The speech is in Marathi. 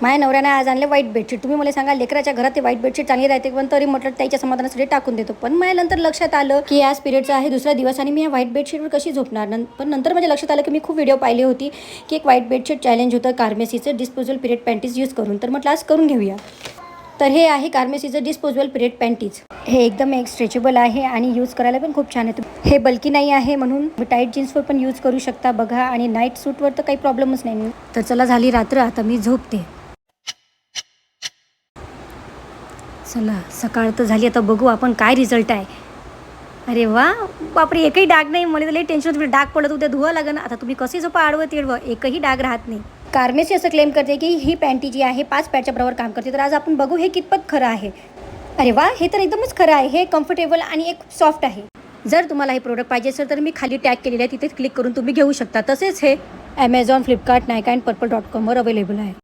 माझ्या नवऱ्याने आज आणले व्हाईट बेडशीट. तुम्ही मला सांगा, लेकराच्या घरात ते व्हाईट बेडशीट चांगली राहते, पण तरी म्हटलं त्याच्या समाधानासाठी टाकून देतो. पण माझ्या नंतर लक्षात आलं की आज पिरियडचा आहे दुसरा दिवस आणि मी या व्हाईट बेडशीटवर कशी झोपणार. पण नंतर माझ्या लक्षात आलं की मी खूप व्हिडिओ पाहिली होती की एक व्हाईट बेडशीट चॅलेंज होतं कार्मेसीचं डिस्पोजेबल पिरियड पॅन्टीज यूज करून. तर म्हटलं आज करून घेऊया. तर हे आहे कार्मेसीचं डिस्पोजेबल पिरियड पॅन्टीज. हे एकदम एक स्ट्रेचेबल आहे आणि यूज करायला पण खूप छान आहे. हे बल्की नाही आहे म्हणून टाईट जीन्सवर पण यूज करू शकता बघा, आणि नाईट सूटवर तर काही प्रॉब्लेमच नाही. तर चला, झाली रात्र, आता मी झोपते. चला, सकाळ तर झाली, आता बघू आपण काय रिझल्ट आहे. अरे वा, बापरे, एकही डाग नाही. मला तर लई टेन्शन होतं, डाग पडत उद्या धुवा लागेल. आता तुम्ही कसे झोपा आडवं तिडवं, एकही डाग राहत नाही. कार्मेसी असं क्लेम करते की ही पॅन्टी जी आहे 5 पॅडच्या बरोबर काम करते. तर आज आपण बघू हे कितपत खरं आहे. अरे वा, हे तर एकदमच खरं आहे. हे कम्फर्टेबल आणि एक सॉफ्ट आहे. जर तुम्हाला हे प्रोडक्ट पाहिजे असेल तर मी खाली टॅग केलेलं आहे, तिथे क्लिक करून तुम्ही घेऊ शकता. तसेच हे Amazon, फ्लिपकार्ट, नायका अँड पर्पल.com वर अवेलेबल आहे.